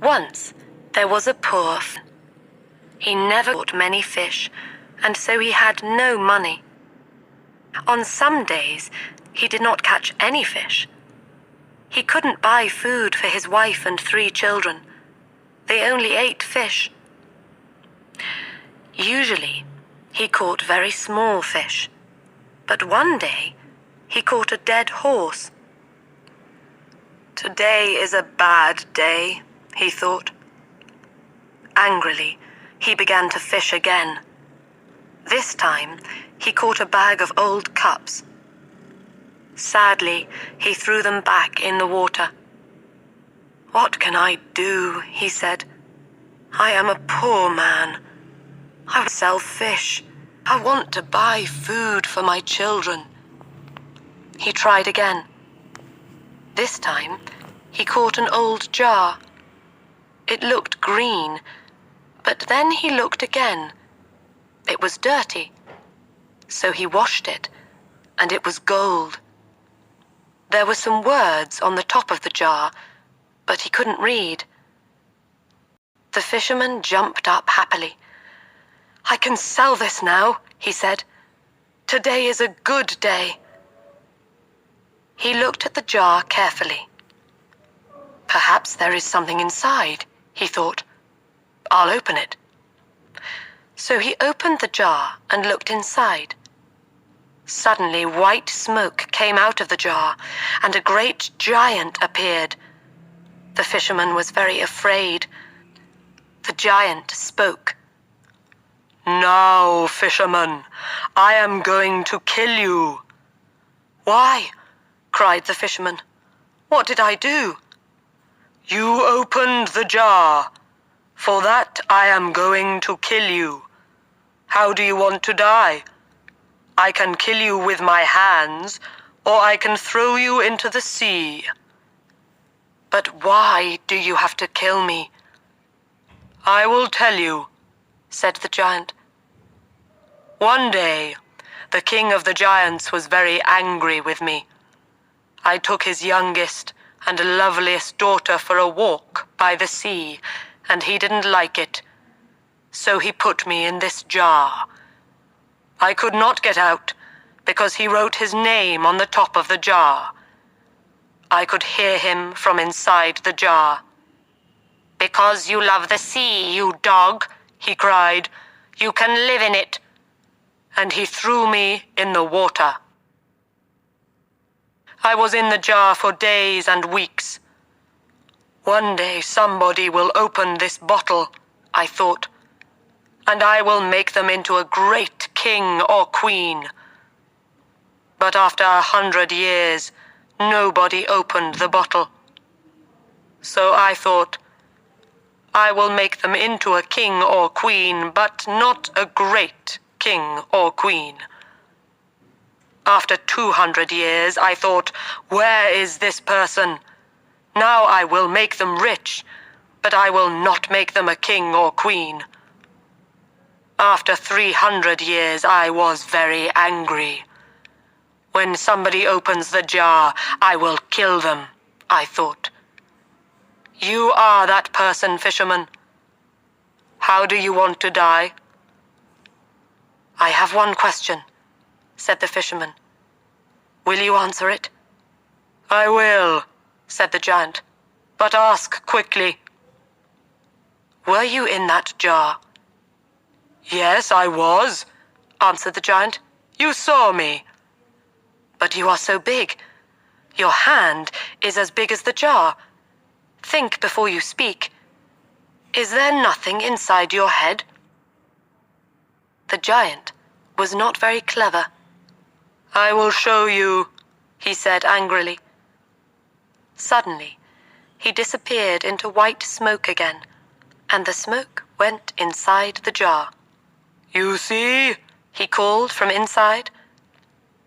Once there was a poor fisherman. He never caught many fish, and so he had no money. On some days, he did not catch any fish. He couldn't buy food for his wife and 3 children. They only ate fish. Usually, he caught very small fish, but one day he caught a dead horse. "Today is a bad day," he thought. Angrily, he began to fish again. This time, he caught a bag of old cups. Sadly, he threw them back in the water. "What can I do?" he said. "I am a poor man. I will sell fish. I want to buy food for my children." He tried again. This time, he caught an old jar. It looked green, but then he looked again. It was dirty, so he washed it, and it was gold. There were some words on the top of the jar, but he couldn't read. The fisherman jumped up happily. "I can sell this now," he said. "Today is a good day." He looked at the jar carefully. "Perhaps there is something inside," he thought. "I'll open it." So he opened the jar and looked inside. Suddenly, white smoke came out of the jar, and a great giant appeared. The fisherman was very afraid. The giant spoke. "Now, fisherman, I am going to kill you." "Why?" cried the fisherman. "What did I do?" "You opened the jar. For that I am going to kill you. How do you want to die? I can kill you with my hands, or I can throw you into the sea." "But why do you have to kill me?" "I will tell you," said the giant. "One day, the king of the giants was very angry with me. I took his youngest and loveliest daughter for a walk by the sea, and he didn't like it. So he put me in this jar. I could not get out, because he wrote his name on the top of the jar. I could hear him from inside the jar. "Because you love the sea, you dog," he cried, "you can live in it." And he threw me in the water. I was in the jar for days and weeks. One day somebody will open this bottle, I thought, and I will make them into a great king or queen. But after 100 years, nobody opened the bottle. So I thought, I will make them into a king or queen, but not a great king or queen. After 200 years, I thought, where is this person? Now I will make them rich, but I will not make them a king or queen. After 300 years, I was very angry. When somebody opens the jar, I will kill them, I thought. You are that person, fisherman. How do you want to die? I have one question, said the fisherman. Will you answer it? I will, said the giant, but ask quickly. Were you in that jar? Yes, I was, answered the giant. You saw me. But you are so big. Your hand is as big as the jar. Think before you speak. Is there nothing inside your head? The giant was not very clever. I will show you, he said angrily. Suddenly, he disappeared into white smoke again, and the smoke went inside the jar. You see, he called from inside.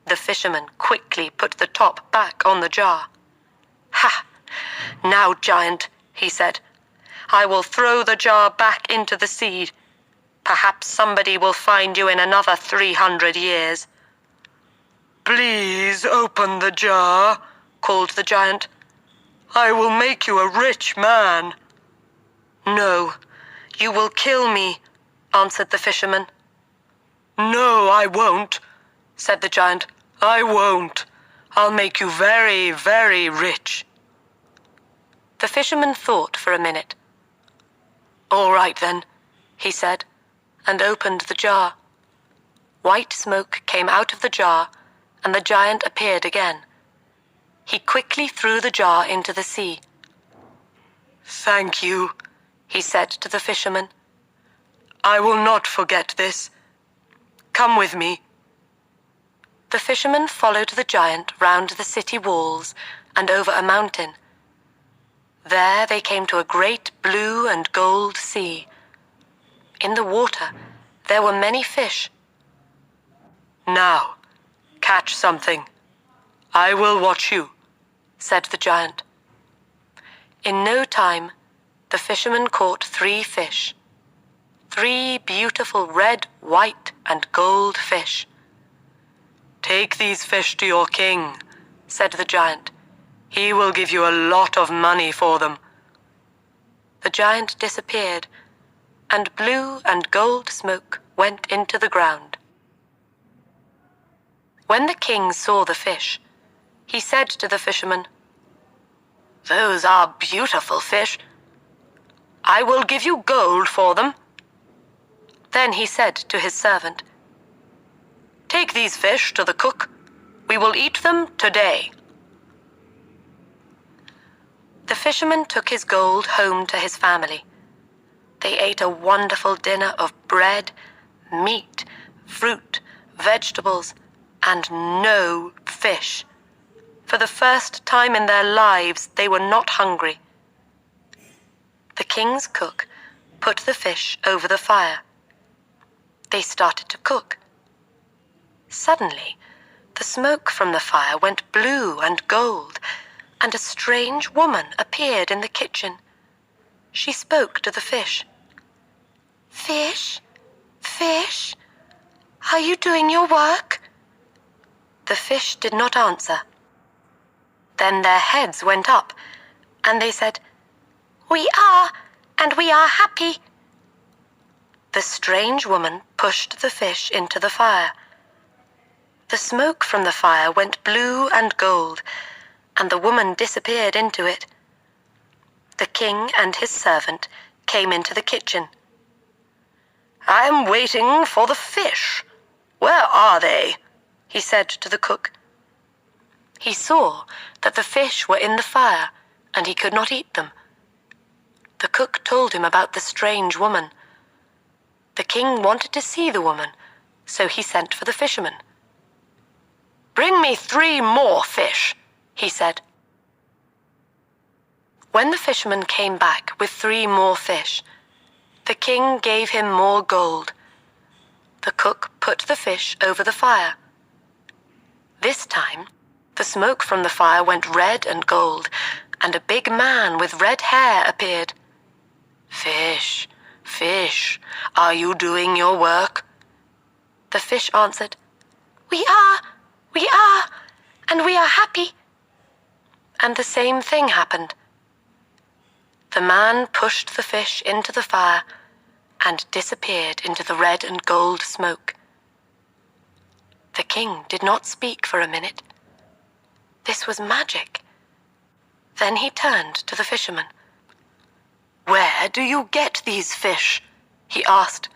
The fisherman quickly put the top back on the jar. Ha! Now, giant, he said, I will throw the jar back into the sea. Perhaps somebody will find you in another 300 years. Please open the jar, called the giant. I will make you a rich man. "No, you will kill me," answered the fisherman. "No, I won't," said the giant. "I won't. I'll make you very, very rich." The fisherman thought for a minute. "All right then," he said, and opened the jar. White smoke came out of the jar, and the giant appeared again. He quickly threw the jar into the sea. "Thank you," he said to the fisherman. "I will not forget this. Come with me." The fisherman followed the giant round the city walls and over a mountain. There they came to a great blue and gold sea. In the water there were many fish. "Now, catch something. I will watch you," said the giant. In no time, the fisherman caught 3 fish. 3 beautiful red, white, and gold fish. "Take these fish to your king," said the giant. "He will give you a lot of money for them." The giant disappeared, and blue and gold smoke went into the ground. When the king saw the fish, he said to the fisherman, "Those are beautiful fish. I will give you gold for them." Then he said to his servant, "Take these fish to the cook. We will eat them today." The fisherman took his gold home to his family. They ate a wonderful dinner of bread, meat, fruit, vegetables, and no fish. For the first time in their lives, they were not hungry. The king's cook put the fish over the fire. They started to cook. Suddenly, the smoke from the fire went blue and gold, and a strange woman appeared in the kitchen. She spoke to the fish. "Fish, fish, are you doing your work?" The fish did not answer. Then their heads went up, and they said, "We are, and we are happy." The strange woman pushed the fish into the fire. The smoke from the fire went blue and gold, and the woman disappeared into it. The king and his servant came into the kitchen. "I am waiting for the fish. Where are they?" he said to the cook. He saw that the fish were in the fire, and he could not eat them. The cook told him about the strange woman. The king wanted to see the woman, so he sent for the fisherman. "Bring me 3 more fish," he said. When the fisherman came back with 3 more fish, the king gave him more gold. The cook put the fish over the fire. This time, the smoke from the fire went red and gold, and a big man with red hair appeared. "Fish, fish, are you doing your work?" The fish answered, we are, and we are happy." And the same thing happened. The man pushed the fish into the fire and disappeared into the red and gold smoke. The king did not speak for a minute. This was magic. Then he turned to the fisherman. "Where do you get these fish?" he asked.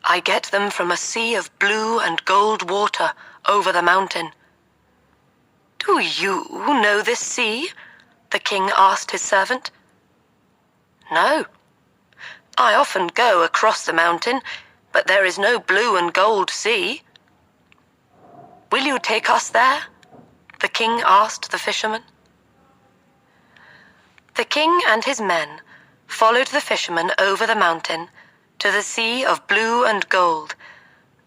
"I get them from a sea of blue and gold water over the mountain." "Do you know this sea?" the king asked his servant. "No. I often go across the mountain, but there is no blue and gold sea." "Will you take us there?" the king asked the fisherman. The king and his men followed the fisherman over the mountain to the sea of blue and gold,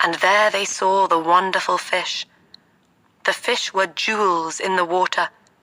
and there they saw the wonderful fish. The fish were jewels in the water.